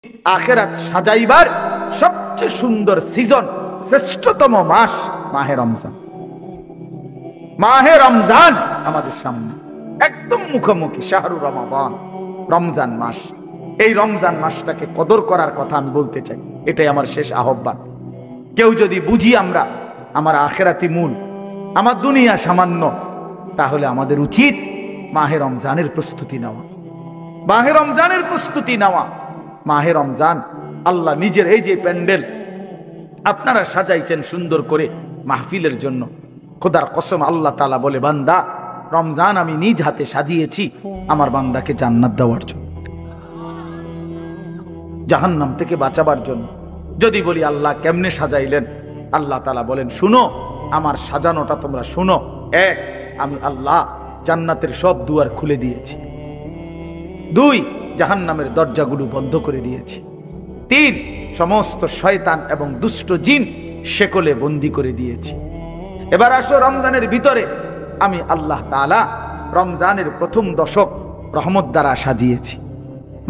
আখিরাত সাজাইবার সবচেয়ে সুন্দর সিজন, শ্রেষ্ঠতম মাস মাহে রমজান। মাহে রমজান আমাদের সামনে একদম মুখোমুখি, শাহরুর রমাদান, রমজান মাস। এই রমজান মাসটাকে কদর করার কথা আমি বলতে চাই, এটাই আমার শেষ আহ্বান। কেউ যদি বুঝি আমরা আমার আখিরাতি মূল, আমার দুনিয়া সামান্য, তাহলে আমাদের উচিত মাহে রমজানের প্রস্তুতি নেওয়া, মাহে রমজানের প্রস্তুতি নেওয়া। মাহে রমজান আল্লাহ নিজের এই যে প্যান্ডেল আপনারা সাজাইছেন সুন্দর করে মাহফিলের জন্য, খোদার কসম আল্লাহ তাআলা বলে, বান্দা রমজান আমি নিজ হাতে সাজিয়েছি আমার বান্দাকে জান্নাত দেওয়ার জন্য, জাহান্নাম থেকে বাঁচাবার জন্য। যদি বলি আল্লাহ কেমনে সাজাইলেন, আল্লাহ তাআলা বলেন, শুনো আমার সাজানোটা তোমরা শুনো। এক, আমি আল্লাহ জান্নাতের সব দুয়ার খুলে দিয়েছি। দুই, জাহান্নামের দরজাগুলো বন্ধ করে দিয়েছি। তিন, সমস্ত শয়তান এবং দুষ্ট জিন শেকলে বন্দী করে দিয়েছি। এবার আসো রমজানের ভিতরে আমি আল্লাহ তাআলা রমজানের প্রথম দশক রহমত দ্বারা সাজিয়েছি,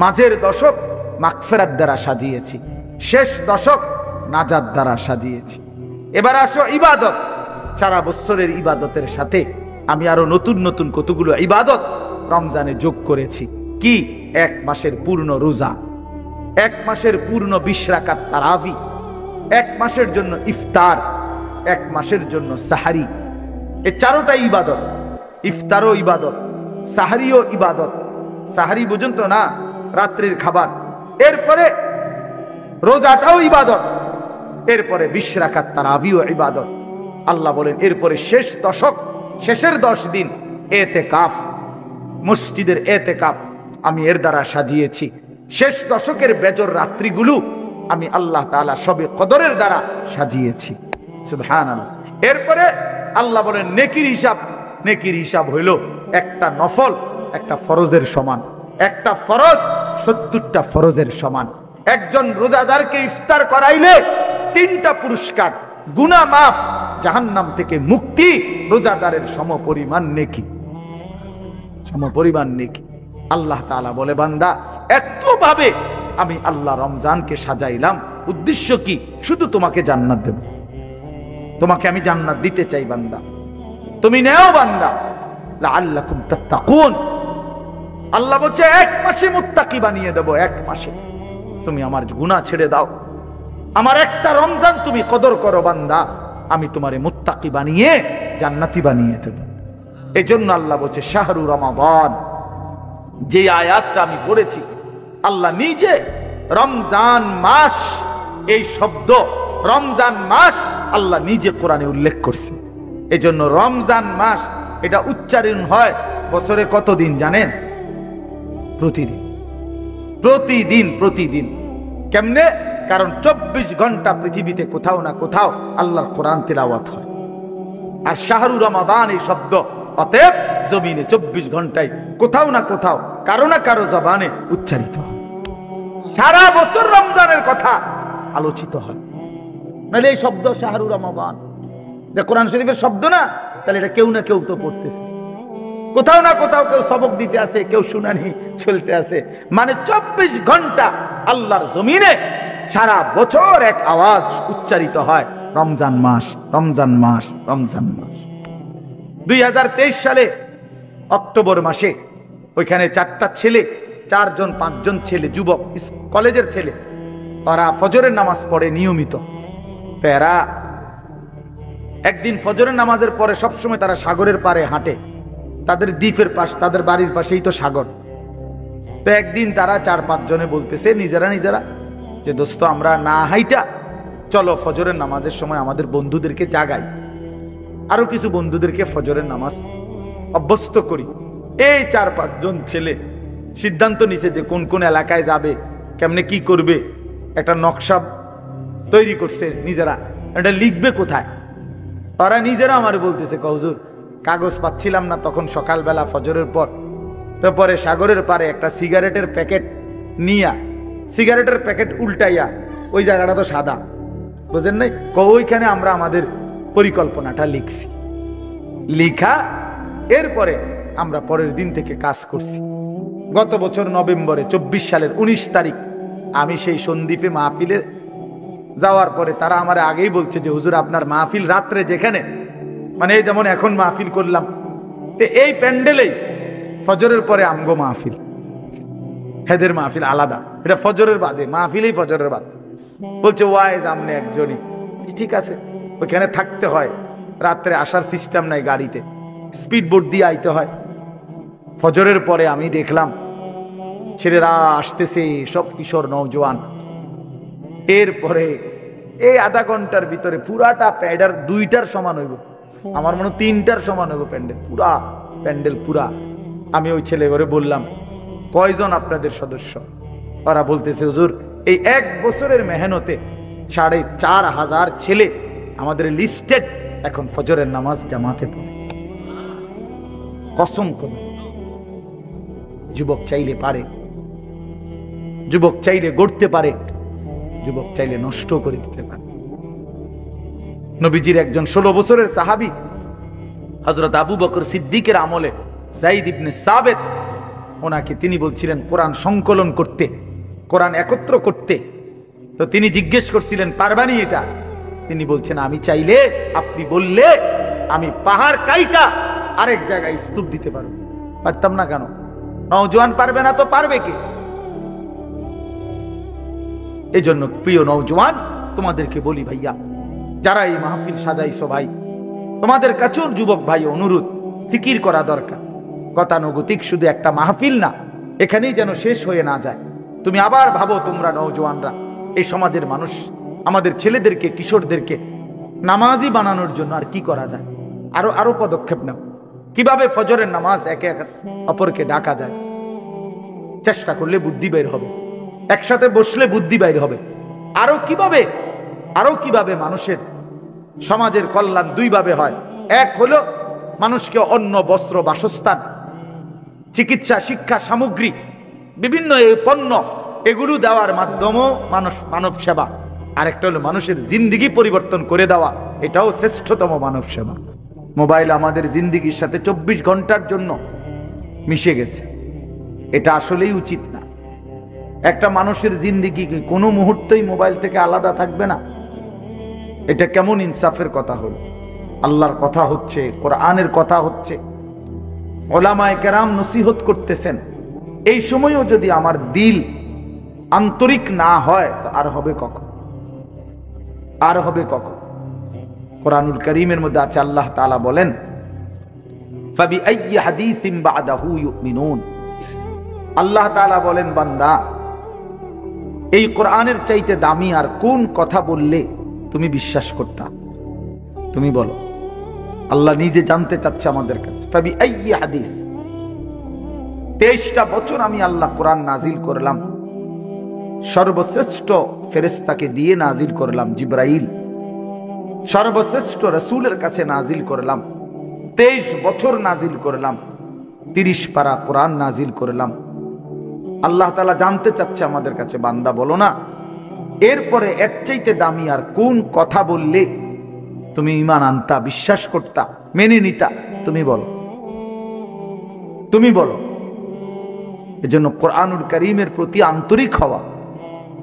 মাঝের দশক মাগফিরাত দ্বারা সাজিয়েছি, শেষ দশক নাজাত দ্বারা সাজিয়েছি। এবার আসো ইবাদত, সারা বছরের ইবাদতের সাথে আমি আরো নতুন নতুন কতগুলো ইবাদত রমজানে যোগ করেছি। কি? এক মাসের পূর্ণ রোজা, এক মাসের পূর্ণ 20 রাকাত তারাবি, এক মাসের জন্য ইফতার, এক মাসের জন্য সাহারি। এই চারোটাই ইবাদত। ইফতারও ইবাদত, সাহারিও ইবাদত। সাহারি বুঝুন তো না, রাত্রির খাবার। এরপরে রোজাটাও ইবাদত, এরপরে 20 রাকাত তারাবিও ইবাদত। আল্লাহ বলেন এরপরে শেষ দশক, শেষের 10 দিন এতেকাফ, মসজিদের এতেকাফ আমি এর দ্বারা সাজিয়েছি। শেষ দশকের বেজর রাত্রিগুলো আমি আল্লাহ তাআলা সবে কদরের দ্বারা সাজিয়েছি। সুবহানাল্লাহ। এরপরে আল্লাহ বলেন নেকির হিসাব, নেকির হিসাব হইল একটা নফল একটা ফরজের সমান, একটা ফরজ 70টা ফরজের সমান। একজন রোজাদারকে ইফতার করাইলে 3টা পুরস্কার, গুনাহ মাফ, জাহান্নাম থেকে মুক্তি, রোজাদারের সমপরিমাণ নেকি, সমপরিমাণ নেকি। আল্লাহ তাআলা বলে, বান্দা এত ভাবে আমি আল্লাহ রমজানকে সাজাইলাম, উদ্দেশ্য কি? শুধু তোমাকে জান্নাত দেব, তোমাকে আমি জান্নাত দিতে চাই বান্দা, তুমি নেও বান্দা, লাআল্লাকুম তাত্তাকুন। আল্লাহ বলছে 1 মাসে মুত্তাকি বানিয়ে দেব, 1 মাসে তুমি আমার গুনাহ ছেড়ে দাও, আমার একটা রমজান তুমি কদর করো বান্দা, আমি তোমারে মুত্তাকি বানিয়ে জান্নাতি বানিয়ে দেব। এজন্য আল্লাহ বলছে শাহরু রমাদান, যে আয়াতটা আমি পড়েছি আল্লাহ নিজে রমজান মাস, এই শব্দ রমজান মাস আল্লাহ নিজে কোরআনে উল্লেখ করছে। এজন্য রমজান মাস এটা উচ্চারণ হয় বছরে কত দিন জানেন? প্রতিদিন, প্রতিদিন, প্রতিদিন। কেমনে? কারণ 24 ঘন্টা পৃথিবীতে কোথাও না কোথাও আল্লাহর কোরআন তিলাওয়াত হয়। আর শাহরু রমাদান এই শব্দ অতএব জমিনে 24 ঘন্টায় কোথাও না কোথাও কারো না কারো জবানে উচ্চারিত হয়। সারা বছর রমজানের কথা আলোচিত হয়। নাহলে এই শব্দ শাহরু রমাদান যে কোরআন শরীফের শব্দ না, তাহলে এটা কেউ না কেউ তো পড়তেছে, কোথাও না কোথাও কেউ সবক দিতে আছে, কেউ শুনানি চলতে আছে। মানে 24 ঘন্টা আল্লাহর জমিনে সারা বছর এক আওয়াজ উচ্চারিত হয়, রমজান মাস, রমজান মাস, রমজান মাস। 2023 সালে অক্টোবর মাসে ওইখানে 4টা ছেলে, 4-5জন ছেলে, যুবক, কলেজের ছেলে, ওরা ফজরের নামাজ পড়ে নিয়মিত। এরা একদিন ফজরের নামাজের পরে সবসময় তারা সাগরের পাড়ে হাঁটে, তাদের দ্বীপের পাশ, তাদের বাড়ির পাশেই তো সাগর। তো একদিন তারা 4-5 জনে বলতেছে নিজেরা নিজেরা যে দোস্ত আমরা না হাইটা চলো ফজরের নামাজের সময় আমাদের বন্ধুদেরকে জাগাই, আরো কিছু বন্ধুদেরকে ফজরের নামাজ অভ্যস্ত করি। এই 4-5 জন ছেলে সিদ্ধান্ত নিছে যে কোন কোন এলাকায় যাবে, কেমনে কি করবে, একটা নকশা তৈরি করছে নিজেরা। এটা লিখবে কোথায়? তারা নিজেরা আমার বলতেছে, হুজুর কাগজ পাচ্ছিলাম না তখন সকালবেলা ফজরের পর, তো পরে সাগরের পারে একটা সিগারেটের প্যাকেট নিয়া, সিগারেটের প্যাকেট উল্টাইয়া, ওই জায়গাটা তো সাদা, বুঝেন নাই, ওইখানে আমরা আমাদের পরিকল্পনাটা লিখছি। লিখা এরপরে আমরা পরের দিন থেকে কাজ করছি। গত বছর নভেম্বরে 24 সালের 19 তারিখ আমি সেই সন্দ্বীপে মাহফিলে যাওয়ার পরে তারা আমার আগেই বলছে যে হুজুর আপনার মাহফিল রাত্রে যেখানে, মানে এই যেমন এখন মাহফিল করলাম, এই প্যান্ডেলেই ফজরের পরে আমগো মাহফিল, হেদের মাহফিল আলাদা, এটা ফজরের বাদে মাহফিলেই ফজরের বাদ। বলছে ওয়াইজ আমনে একজনই। ঠিক আছে, ওইখানে থাকতে হয়, রাত্রে আসার সিস্টেম নাই, গাড়িতে স্পিড বোট দিয়ে আইতে হয়। ফজরের পরে আমি দেখলাম ছেলেরা আসতেছে, সব কিশোর নওজোয়ান। এরপরে এই আধা ঘন্টার ভিতরে পুরাটা প্যান্ডেল 2টার সমান হইব, আমার মনে 3টার সমান হইব প্যান্ডেল, পুরা প্যান্ডেল পুরা। আমি ওই ছেলে ঘরে বললাম কয়জন আপনাদের সদস্য? ওরা বলতেছে হুজুর এই 1 বছরের মেহনতে 4,500 ছেলে আমাদের লিস্টেড এখন ফজরের নামাজ জামাতে পড়ে। কসম করে যুবক চাইলে পারে, যুবক চাইলে গড়তে পারে, যুবক চাইলে নষ্ট করে দিতে পারে। নবীজির একজন 16 বছরের সাহাবী হযরত আবু বকর সিদ্দিকের আমলে যায়েদ ইবনে সাবিত, ওনাকে তিনি বলছিলেন কোরআন সংকলন করতে, কোরআন একত্র করতে। তো তিনি জিজ্ঞেস করছিলেন পারবানি এটা? তিনি বলছেন আমি চাইলে, আপনি বললে আমি পাহাড় কাইটা আরেক জায়গায় স্তূপ দিতে পারব। পারতাম না কেন? নওজোয়ান পারবে না তো পারবে কে? এই জন্য প্রিয় নওজোয়ান তোমাদেরকে বলি ভাইয়া, যারা এই মাহফিল সাজাইছো ভাই, তোমাদের কাছেও যুবক ভাই অনুরোধ, ফিকির করা দরকার। গতানুগতিক শুধু একটা মাহফিল না, এখানেই যেন শেষ হয়ে না যায়। তুমি আবার ভাবো তোমরা নওজোয়ানরা, এই সমাজের মানুষ, আমাদের ছেলেদেরকে কিশোরদেরকে নামাজি বানানোর জন্য আর কি করা যায়, আরো পদক্ষেপ নাও। কিভাবে ফজরের নামাজ একে অপরকে ডাকা যায়, চেষ্টা করলে বুদ্ধি বের হবে, একসাথে বসলে বুদ্ধি বের হবে। আরো কিভাবে মানুষের সমাজের কল্যাণ 2 ভাবে হয়। এক হলো মানুষকে অন্ন, বস্ত্র, বাসস্থান, চিকিৎসা, শিক্ষা সামগ্রী, বিভিন্ন এই পণ্য, এগুলো দেওয়ার মাধ্যমেও মানব সেবা। আরেকটা হলো মানুষের জিন্দিগি পরিবর্তন করে দেওয়া, এটাও শ্রেষ্ঠতম মানব সেবা। মোবাইল আমাদের জিন্দিগির সাথে 24 ঘন্টার জন্য মিশে গেছে, এটা আসলেই উচিত না। একটা মানুষের জিন্দিগি কোনো মুহূর্তেই মোবাইল থেকে আলাদা থাকবে না, এটা কেমন ইনসাফের কথা হল? আল্লাহর কথা হচ্ছে, কোরআনের কথা হচ্ছে, ওলামায়ে কেরাম নসিহত করতেছেন, এই সময়ও যদি আমার দিল আন্তরিক না হয় তো আর হবে কখন? কোরআনুল কারীমের মধ্যে আছে, আল্লাহ তাআলা বলেন ফাবিআইয়ি হাদীসিন বা'দাহু ইউমিনুন। আল্লাহ তাআলা বলেন বান্দা, এই কোরআনের চাইতে দামি আর কোন কথা বললে তুমি বিশ্বাস করতা? তুমি বলো। আল্লাহ নিজে জানতে চাচ্ছে আমাদের কাছে। ফাবিআইয়ি হাদীস, 23টা বছর আমি আল্লাহ কোরআন নাজিল করলাম, সর্বশ্রেষ্ঠ ফেরেশতাকে দিয়ে নাজিল করলাম, জিবরাইল, সর্বশ্রেষ্ঠ রাসূলের কাছে নাজিল করলাম, 23 বছর নাজিল করলাম, 30 পারা কোরআন নাজিল করলাম। আল্লাহ তাআলা জানতে চাচ্ছে আমাদের কাছে, বান্দা বলো না এরপরে এর চাইতে দামি আর কোন কথা বললে তুমি ঈমান আনতা, বিশ্বাস করতা, মেনে নিতা? তুমি বলো। এজন্য কোরআনুল কারীমের প্রতি আন্তরিক হওয়া,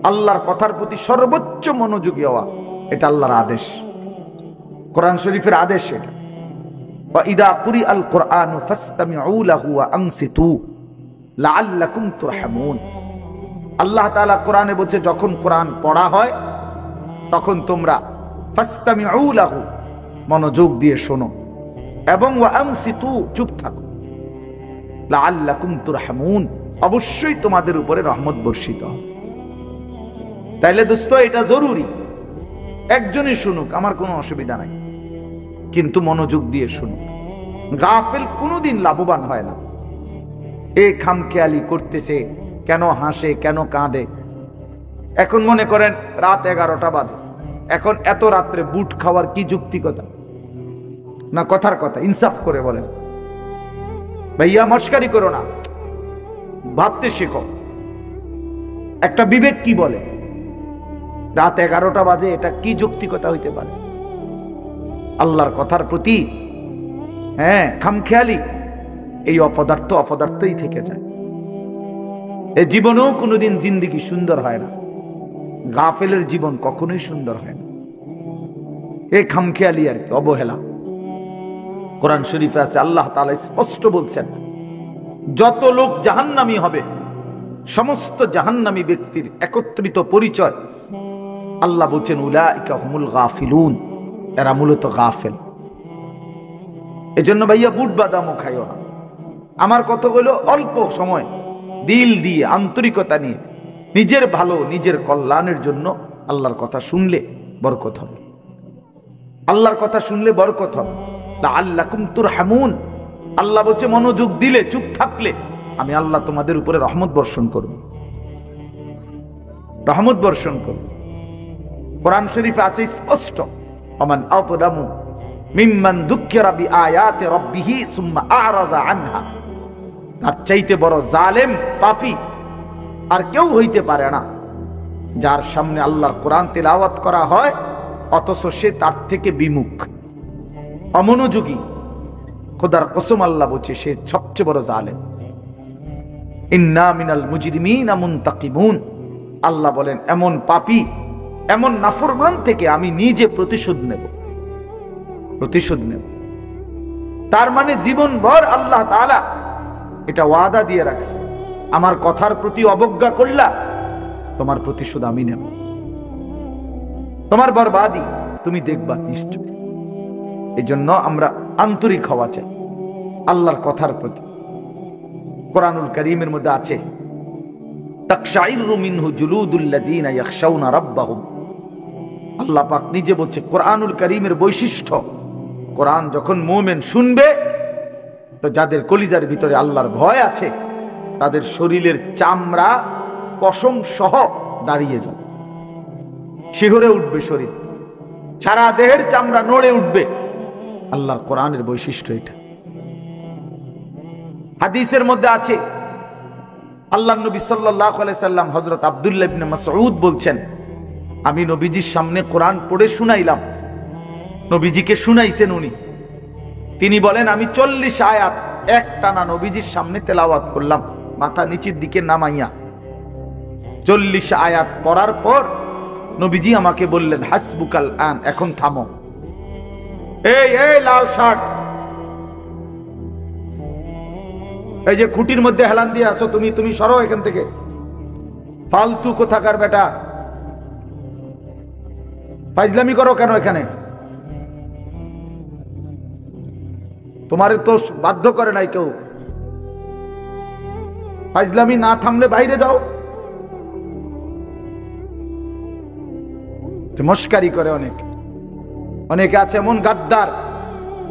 আল্লাহর কথার প্রতি সর্বোচ্চ মনোযোগী হওয়া, এটা আল্লাহর আদেশ, কোরআন শরীফের আদেশ এটা। ওয়া ইদা কুরিআল কুরআনু ফাসতামিউ লাহু ওয়া আনসিতু লাআল্লাকুম তুরহামুন। আল্লাহ তাআলা কোরআনে বলছে যখন কোরআন পড়া হয় তখন তোমরা ফাসতামিউ লাহু, মনোযোগ দিয়ে শোনো, এবং ওয়া আনসিতু, চুপ থাকো, লাআল্লাকুম তুরহামুন, অবশ্যই তোমাদের উপরে রহমত বর্ষিত হবে। তাইলে দোস্ত এটা জরুরি, একজনই শুনুক, আমার কোনো অসুবিধা নাই, কিন্তু মনোযোগ দিয়ে শুনুক। গাফেল কোনোদিন লাভবান হয় না। এই খামখেয়ালি করতেছে, কেন হাসে, কেন কাঁদে। এখন মনে করেন রাত 11টা বাজে, এখন এত রাত্রে বুট খাওয়ার কি যুক্তিকতা? না কথার কথা, ইনসাফ করে বলেন ভাইয়া, মস্কারি করো না, ভাবতে শেখো। একটা বিবেক কি বলে? রাত 11টা বাজে, এটা কি যৌক্তিকতা হইতে পারে? আল্লাহর কথার প্রতি খামখেয়ালি, এই অপদার্থই থেকে যায়। এ জীবনেও কোনোদিন জিন্দেগি সুন্দর হয় না। গাফেলের জীবন কখনোই সুন্দর হয় না। এ খামখেয়ালি আর কি, অবহেলা। কোরআন শরীফে আছে, আল্লাহ তাআলা স্পষ্ট বলছেন, যত লোক জাহান্নামী হবে, সমস্ত জাহান্নামী ব্যক্তির একত্রিত পরিচয় আল্লাহ বলছেন উলাইকা হুমুল গাফিলুন, এরা মূলত গাফেল। এজন্য ভাইয়া বুট বাদামও খাইও না। আমার কথা হলো অল্প সময় দিল দিয়ে আন্তরিকতা নিয়ে নিজের ভালো নিজের কল্যাণের জন্য আল্লাহর কথা শুনলে বরকত হবে। আল্লাহর কথা শুনলে বরকত হবে। লাআল্লাকুম তুরহামুন, আল্লাহ বলছে মনোযোগ দিলে, চুপ থাকলে আমি আল্লাহ তোমাদের উপরে রহমত বর্ষণ করব, রহমত বর্ষণ করব। কোরআন শরীফে আছে স্পষ্ট, ওমান আযলামু মিম্মান যুক্কিরা বিআয়াতি রাব্বিহি সুম্মা আ'রাযা আনহা, তার চাইতে বড় জালেম পাপী আর কেউ হইতে পারে না, যার সামনে আল্লাহর কোরআন তেলাওয়াত করা হয় অথচ সে তার থেকে বিমুখ, অমনোযোগী। খোদার কসম আল্লাহ বলছে সে সবচেয়ে বড় জালেম। ইন্না মিনাল মুজরিমিনা মুনতাকিমুন, আল্লাহ বলেন এমন পাপী এমন নাফরমান থেকে আমি নিজে প্রতিশোধ নেব, প্রতিশোধ নেব। তার মানে জীবনভর আল্লাহ তাআলা এটা ওয়াদা দিয়ে রাখছে, আমার কথার প্রতি অবজ্ঞা করলা তোমার প্রতিশোধ আমি নেব, তোমার বরবাদি তুমি দেখবা নিশ্চয়। এই জন্য আমরা আন্তরিক হওয়া চাই আল্লাহর কথার প্রতি। কোরআনুল কারীমের মধ্যে আছে তাকশাইরু মিনহু জুলুদুল্লাযীনা ইয়াখশাউনা রাব্বাহুম, আল্লাহ পাক নিজে বলছে কোরআনুল কারীমের বৈশিষ্ট্য, কোরআন যখন মুমিন শুনবে তো যাদের কলিজার ভিতরে আল্লাহর ভয় আছে তাদের শরীরের চামড়া পশম সহ দাঁড়িয়ে যাবে, শিহরে উঠবে শরীর, সারা দেহের চামড়া নড়ে উঠবে। আল্লাহর কোরআনের বৈশিষ্ট্য এটা। হাদিসের মধ্যে আছে আল্লাহর নবী সাল্লাল্লাহু আলাইহি সাল্লাম হযরত আব্দুল্লাহ ইবনে মাসউদ বলছেন, আমি নবীজির সামনে কোরআন পড়ে শুনাইলাম, নবীজিকে শুনাইছেন উনি, তিনি বলেন আমি 40 আয়াত একটানা নবীজির সামনে তেলাওয়াত করলাম মাথা নিচের দিকে নামাইয়া। 40 আয়াত পড়ার পর নবীজি আমাকে বললেন হাসবুকাল আন, এখন থামো। এই এই লাল শার্ট, এই যে খুঁটির মধ্যে হেলান দিয়ে আছো তুমি, তুমি সরো এখান থেকে, ফালতু কোথাকার বেটা, ফাইজলামি করো কেন এখানে? তোমারে তো বাধ্য করে নাই কেউ, ফাইজলামি না থামলে বাইরে যাও। মস্কারি করে অনেক, অনেকে আছে এমন গাদ্দার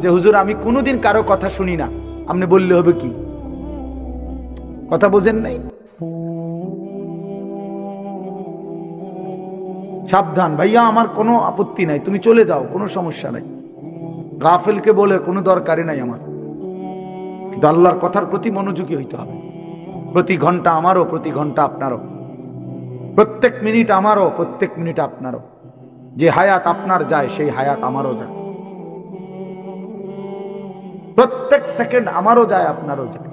যে হুজুর আমি কোনোদিন কারো কথা শুনি না, আপনি বললে হবে কি? কথা বোঝেন নাই? সাবধান ভাইয়া, আমার কোনো আপত্তি নাই, তুমি চলে যাও, কোনো সমস্যা নাই। গাফেলকে বলে কোনো দরকারই নাই আমার, কিন্তু আল্লাহর কথার প্রতি মনোযোগী হইতে হবে। প্রতি ঘন্টা আমারও, প্রতি ঘন্টা আপনারও, প্রত্যেক মিনিট আমারও, প্রত্যেক মিনিট আপনারও। যে হায়াত আপনার যায় সেই হায়াত আমারও যায়, প্রত্যেক সেকেন্ড আমারও যায় আপনারও যায়।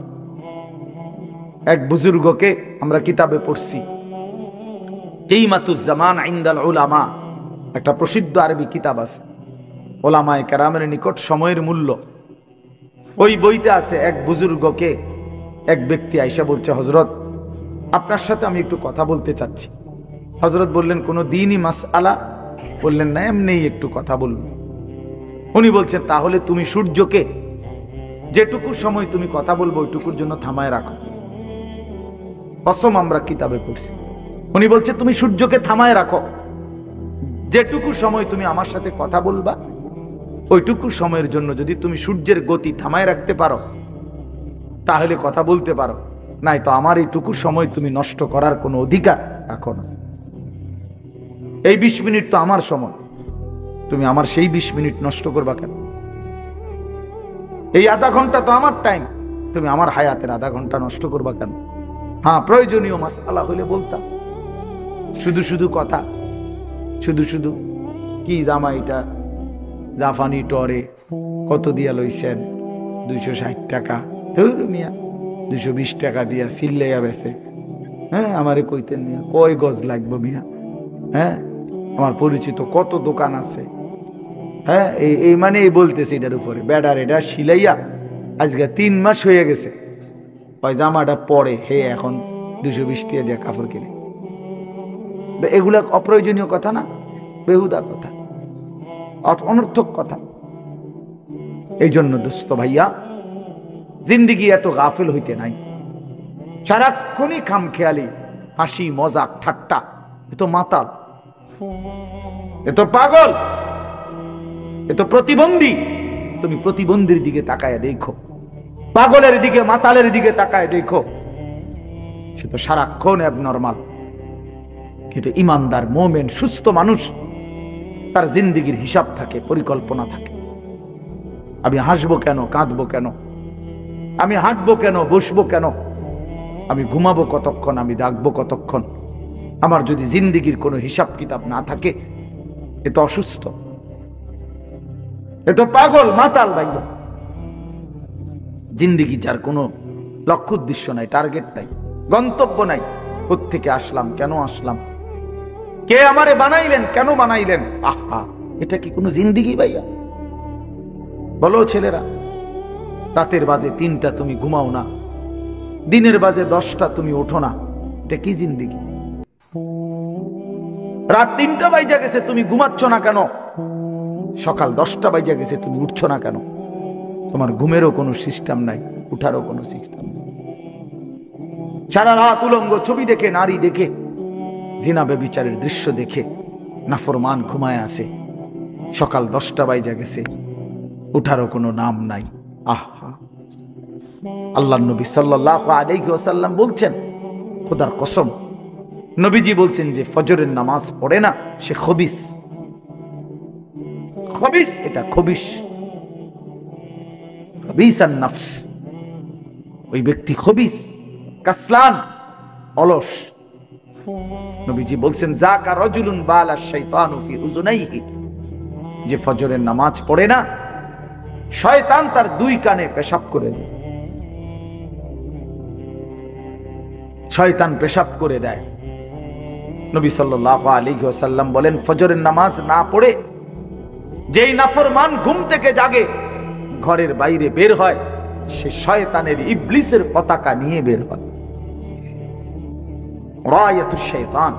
এক বুজুর্গকে আমরা কিতাবে পড়ছি, কিমাতুজ জামান ইনদাল উলামা, একটা প্রসিদ্ধ আরবি কিতাব আছে, ওলামায়ে কেরামের নিকট সময়ের মূল্য। ওই বইতে আছে এক বুজুর্গকে এক ব্যক্তি আইসা বলছে, হযরত আপনার সাথে আমি একটু কথা বলতে চাচ্ছি। হযরত বললেন কোনো দ্বীনি মাসআলা? বললেন না, এমনি একটু কথা বলবো। উনি বলছেন তাহলে তুমি সূর্যকে যেটুকু সময় তুমি কথা বলবো ওইটুকুর জন্য থামায় রাখো। কসম আমরা কিতাবে পড়ছি। উনি বলছে তুমি সূর্যকে থামায় রাখো, যেটুকু সময় তুমি আমার সাথে কথা বলবা ওইটুকু সময়ের জন্য যদি তুমি সূর্যের গতি থামায় রাখতে পারো তাহলে কথা বলতে পারো, নাই তো আমার এইটুকু সময় তুমি নষ্ট করার কোনো অধিকার রাখো না। এই 20 মিনিট তো আমার সময়, তুমি আমার সেই 20 মিনিট নষ্ট করবা কেন? এই আধা ঘন্টা তো আমার টাইম, তুমি আমার হায়াতের আধা ঘন্টা নষ্ট করবা কেন? হ্যাঁ, প্রয়োজনীয় মাসআলা হলে বলতাম, শুধু শুধু কথা, শুধু শুধু কি জামাইটা জাফানি টরে কত দিয়া লইছেন? 260 টাকা। ধুর মিয়া, 220 টাকা দিয়া সিল্লাইয়া বেছে, হ্যাঁ আমারে কইতেন মিয়া কয় গজ লাগবে মিয়া, হ্যাঁ আমার পরিচিত কত দোকান আছে, হ্যাঁ এই মানে এই বলতেছে এটার উপরে বেডার এটা সিলাইয়া আজকে 3 মাস হয়ে গেছে, ওই জামাটা পরে হে এখন 220 টাকা দিয়ে কাপড় কিনে। এগুলা অপ্রয়োজনীয় কথা না, বেহুদা কথা, অনর্থক কথা। এই জন্য দোস্ত ভাইয়া জিন্দিগি এত গাফিল হইতে নাই, সারাক্ষণই খামখেয়ালি, হাসি মজাক ঠাট্টা, এ তো মাতাল, এ তো পাগল, এ তো প্রতিবন্ধী। তুমি প্রতিবন্ধীর দিকে তাকায় দেখো, পাগলের দিকে মাতালের দিকে তাকায় দেখো, সে তো সারাক্ষণ অ্যাবনরমাল। কিন্তু ইমানদার মোমেন সুস্থ মানুষ, তার জিন্দিগির হিসাব থাকে, পরিকল্পনা থাকে। আমি হাসবো কেন, কাঁদবো কেন, আমি হাঁটবো কেন, বসবো কেন, আমি ঘুমাবো কতক্ষণ, আমি জাগবো কতক্ষণ। আমার যদি জিন্দিগির কোনো হিসাব কিতাব না থাকে, এ তো অসুস্থ, এ তো পাগল মাতাল ভাইয়া। জিন্দিগি যার কোনো লক্ষ্য উদ্দেশ্য নাই, টার্গেট নাই, গন্তব্য নাই, কোত্থেকে আসলাম, কেন আসলাম, কে আমারে বানাইলেন, কেন বানাইলেন, আহা এটা কি কোনো জিন্দিগি ভাইয়া? বলো ছেলেরা, রাতের বাজে 3টা তুমি ঘুমাও না, দিনের বাজে 10টা তুমি ওঠো না, এটা কি জিন্দিগি? রাত 3টা বাজে গেছে তুমি ঘুমাচ্ছ না কেন, সকাল 10টা বাজে গেছে তুমি উঠছো না কেন? তোমার ঘুমেরও কোনো সিস্টেম নাই, উঠারও কোনো সিস্টেম নেই। সারা রাত উলঙ্গ ছবি দেখে, নারী দেখে, জিনা ব্যভিচারের দৃশ্য দেখে নাফরমান ঘুমায় আছে, সকাল 10টা বাজে গেছে, উঠারও কোনো নাম নাই। আহা, আল্লাহর নবী সাল্লাল্লাহু আলাইহি ওয়াসাল্লাম বলছেন, খোদার কসম, নবীজি বলছেন যে ফজরের নামাজ পড়ে না সে খবিস। খবিস, এটা খবিস, খবিসান নফস, ওই ব্যক্তি খবিস, কাসলান, অলস। নবীজি বলছেন যাকা রাজুলুন বালা শাইতানু ফি উযুনাইহি, যে ফজরের নামাজ পড়ে না শয়তান তার 2 কানে পেশাব করে দেয়, শয়তান পেশাব করে দেয়। নবী সাল্লাল্লাহু আলাইহি ওয়াসাল্লাম বলেন ফজরের নামাজ না পড়ে যেই নাফরমান ঘুম থেকে জাগে, ঘরের বাইরে বের হয়, সে শয়তানের ইবলিসের পতাকা নিয়ে বের হয়। রায়াতুশ শাইতান,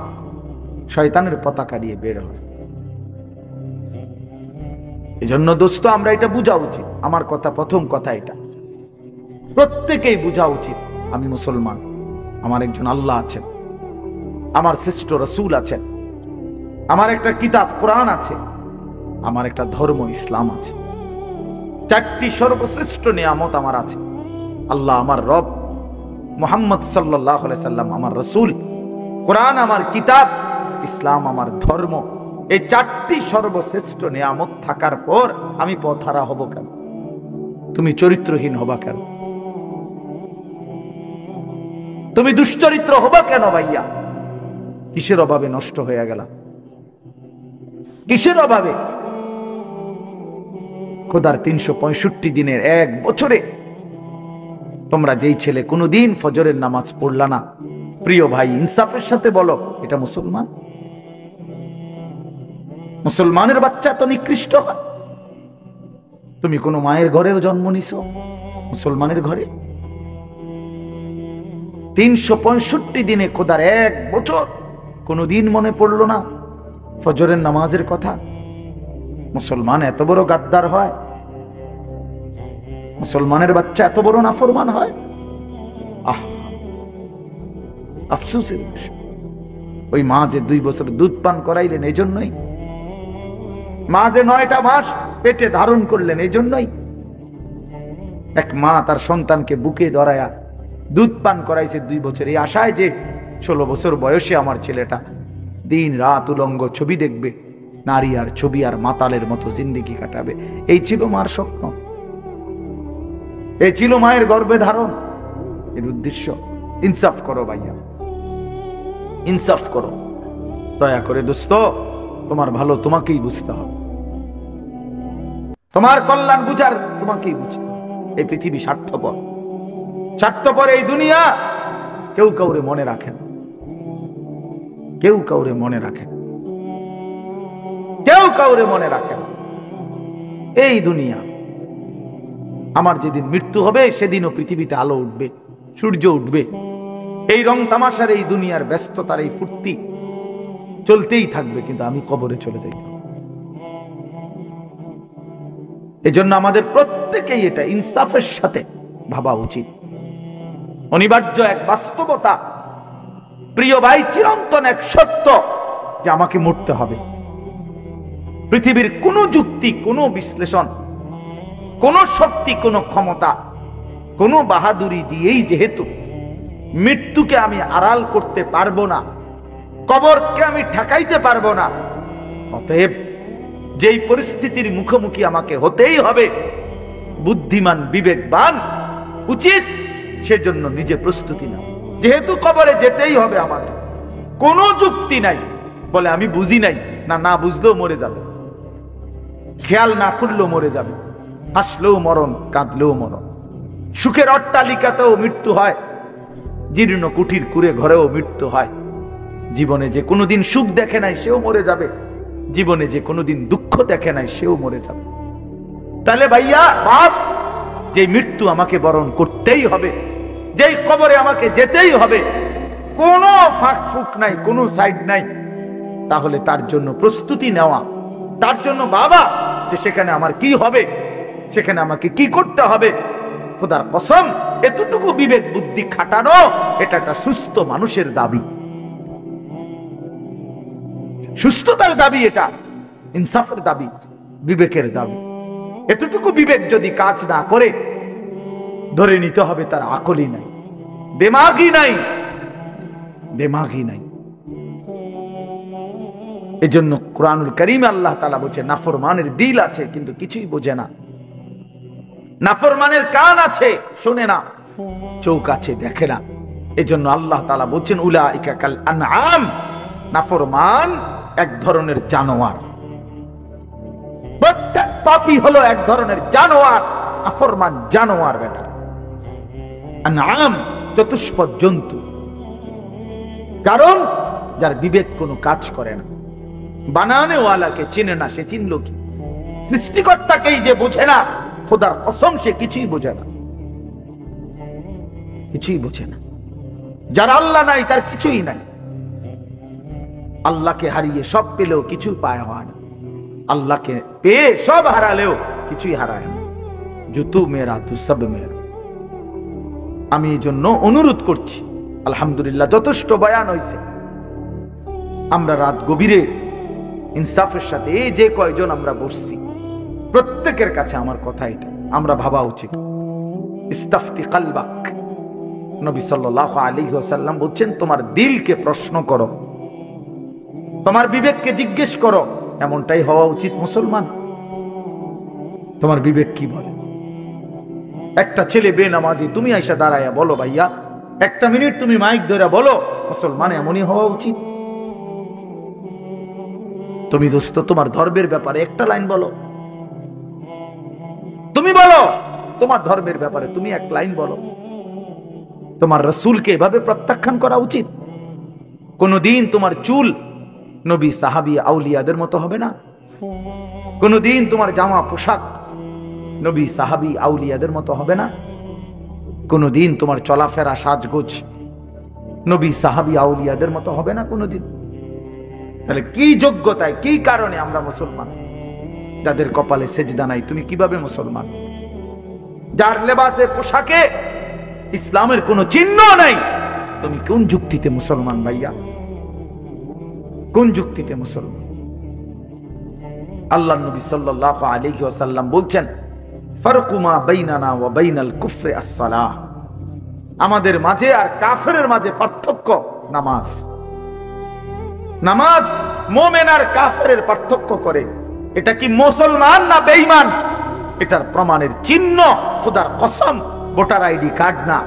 শয়তানের পতাকা নিয়ে বের হয়। এজন্য দোস্ত আমরা এটা বুঝা উচিত, আমার কথা, প্রথম কথা এটা প্রত্যেকেই বুঝা উচিত, আমি মুসলমান, আমার একজন আল্লাহ আছেন, আমার শ্রেষ্ঠ রাসূল আছেন, আমার একটা কিতাব কোরআন আছে, আমার একটা ধর্ম ইসলাম আছে, 4টি সর্বশ্রেষ্ঠ নিয়ামত আমার আছে। আল্লাহ আমার রব, মুহাম্মদ সাল্লাল্লাহু আলাইহি সাল্লাম আমার রাসূল, কোরআন আমার কিতাব, ইসলাম আমার ধর্ম। এই 4টি সর্বশ্রেষ্ঠ নিয়ামত থাকার পর আমি পথহারা হব কেন? তুমি চরিত্রহীন হবা কেন? তুমি দুশ্চরিত্র হবা কেন ভাইয়া? কিসের অভাবে নষ্ট হয়ে গেল? কিসের অভাবে? খোদার 365 দিনের 1 বছরে তোমরা যেই ছেলে কোনোদিন ফজরের নামাজ পড়লা না, প্রিয় ভাই ইনসাফের সাথে বলো এটা মুসলমান? মুসলমানের বাচ্চা তো নিকৃষ্ট হয়। তুমি কোনো মায়ের ঘরেও জন্ম নিছো, মুসলমানের ঘরে? 365 দিনে খোদার 1 বছর কোনোদিন মনে পড়লো না ফজরের নামাজের কথা? মুসলমান এত বড় গাদ্দার হয়? মুসলমানের বাচ্চা এত বড় নাফরমান হয়? আহ, আফসোসের বিষয়। ওই মা যে 2 বছর দুধ পান করাইলেন এই জন্যই, মা যে 9টা মাস পেটে ধারণ করলেন এই জন্যই, এক মা তার সন্তানকে বুকে ধরায়া দুধ পান করাইছে 2 বছর, এই আশায় যে 16 বছর বয়সে আমার ছেলেটা দিন রাত উলঙ্গ ছবি দেখবে, নারী আর ছবি আর মাতালের মতো জিন্দেগি কাটাবে। এই ছিল মার স্বপ্ন, এই ছিল মায়ের গর্ভে ধারণ, এর উদ্দেশ্য। ইনসাফ করো ভাইয়া, ইনসাফ করো দয়া করে দোস্ত। তোমার ভালো তোমাকেই বুঝতে হবে, তোমার কল্যাণ বুঝার তোমাকেই বুঝতে হবে। এই পৃথিবী স্বার্থপর, স্বার্থপর এই দুনিয়া, কেউ কাউরে মনে রাখে না। কেউ কাউরে মনে রাখে না, কেউ কাউরে মনে রাখে না। এই দুনিয়া, আমার যেদিন মৃত্যু হবে সেদিনও পৃথিবীতে আলো উঠবে, সূর্য উঠবে। এই রং তামাশার, এই দুনিয়ার ব্যস্ততার, এই ফুর্তি চলতেই থাকবে, কিন্তু আমি কবরে চলে যাই। এজন্য আমাদের প্রত্যেকেই এটা ইনসাফের সাথে ভাবা উচিত। অনিবার্য এক বাস্তবতা, প্রিয় ভাই, চিরন্তন এক সত্য যে আমাকে মরতে হবে। পৃথিবীর কোন যুক্তি, কোন বিশ্লেষণ, কোন শক্তি, কোন ক্ষমতা, কোন বাহাদুরি দিয়েই যেহেতু মৃত্যুকে আমি আড়াল করতে পারবো না, কবরকে আমি ঠেকাইতে পারবো না, অতএব যেই পরিস্থিতির মুখোমুখি আমাকে হতেই হবে, বুদ্ধিমান বিবেকবান উচিত সেজন্য নিজে প্রস্তুতি নাও। যেহেতু কবরে যেতেই হবে আমাকে, কোনো যুক্তি নাই বলে আমি বুঝি নাই, না না বুঝলেও মরে যাবে, খেয়াল না করলেও মরে যাবে, হাসলেও মরণ, কাঁদলেও মরণ। সুখের অট্টালিকাতেও মৃত্যু হয়, জীর্ণ কুঠির কুড়ে ঘরেও মৃত্যু হয়। জীবনে যে কোনোদিন সুখ দেখে নাই সেও মরে যাবে, জীবনে যে কোনোদিন দুঃখ দেখে নাই সেও মরে যাবে। তাহলে ভাইয়া বাপ, যে মৃত্যু আমাকে বরণ করতেই হবে, যেই কবরে আমাকে যেতেই হবে, কোনো ফাঁক ফুক নাই, কোনো সাইড নাই, তাহলে তার জন্য প্রস্তুতি নেওয়া, তার জন্য বাবা যে সেখানে আমার কি হবে, সেখানে আমাকে কি করতে হবে, খোদার কসম এতটুকু বিবেক বুদ্ধি খাটানো, এটা একটা সুস্থ মানুষের দাবি, সুস্থতার দাবি, এটা ইনসাফের দাবি, বিবেকের দাবি। এতটুকু বিবেক যদি কাজ না করে, ধরে নিতে হবে তার আকলই নাই, দেমাগই নাই, দেমাগই নাই। এজন্য কুরআনুল কারীমে আল্লাহ তাআলা বলছে, নাফরমানের দিল আছে কিন্তু কিছুই বোঝে না, নাফরমানের কান আছে শোনে না, চোখ আছে দেখে না। এজন্য আল্লাহ তাআলা বলছেন, উলাইকা কাল আনআম, নাফরমান এক ধরনের জানোয়ার। প্রত্যেক পাপী হলো এক ধরনের জানোয়ার, নাফরমান জানোয়ার বেটা। আনআম চতুষ্পদ জন্তু, কারণ যার বিবেক কোনো কাজ করে না, বানানেওয়ালাকে চিনে না, সে চিনল কি? সৃষ্টিকর্তাকেই যে বোঝে না, খোদার কসম সে কিছুই বোঝে না, কিছুই বোঝে না। যার আল্লাহ নাই তার কিছুই নাই। আল্লাহকে হারিয়ে সব পেলেও কিছু পায় হয় না, আল্লাহকে পেয়ে সব হারালেও কিছুই হারায় না। জুতু মেরা তু সব মেরা। আমি এই জন্য অনুরোধ করছি, আলহামদুলিল্লাহ যথেষ্ট বয়ান হয়েছে, আমরা রাত গভীরে ইনসাফের সাথে এই যে কয়জন আমরা বসছি, প্রত্যেকের কাছে আমার কথা এটা, আমরা ভাবা উচিত। ইস্তাফতি কালবাক, নবী সাল্লাল্লাহু আলাইহি ওয়াসাল্লাম বলছেন, তোমার দিলকে প্রশ্ন করো, তোমার বিবেককে জিজ্ঞেস করো। এমনটাই হওয়া উচিত মুসলমান। তোমার বিবেক কি বলে? একটা ছেলে বেনামাজি, তুমি আইসা দাঁড়াইয়া বলো, ভাইয়া একটা মিনিট তুমি মাইক ধরে বলো, মুসলমান এমনই হওয়া উচিত। তুমি দোস্ত তোমার ধর্মের ব্যাপারে একটা লাইন বলো, তুমি বলো তোমার ধর্মের ব্যাপারে তুমি এক লাইন বলো। তোমার রাসূলকে এভাবে প্রত্যাখ্যান করা উচিত। কোনদিন তোমার চুল নবী সাহাবী আউলিয়াদের মতো হবে না, কোনদিন তোমার জামা পোশাক নবী সাহাবী আউলিয়াদের মতো হবে না, কোনদিন তোমার চলাফেরা সাজগোজ নবী সাহাবী আউলিয়াদের মতো হবে না কোনদিন। তাহলে কি যোগ্যতায়, কি কারণে আমরা মুসলমান? যাদের কপালে সেজদা নাই, তুমি কিভাবে মুসলমান? যার লেবাসে পোশাকে ইসলামের কোনো চিহ্ন নাই, তুমি কোন যুক্তিতে মুসলমান ভাইয়া? কোন যুক্তিতে মুসলমান? আল্লাহ নবী সাল্লাল্লাহু আলাইহি ওয়াসাল্লাম বলছেন, ফারকু মা বাইনানা ওয়া বাইনাল কুফরি আস-সালাহ, আমাদের মাঝে আর কাফেরের মাঝে পার্থক্য নামাজ। নামাজ মুমিন আর কাফেরের পার্থক্য করে। এটা কি মুসলমান না বেঈমান? এটার প্রমাণের চিহ্ন খোদার কসম ভোটার আইডি কার্ড না,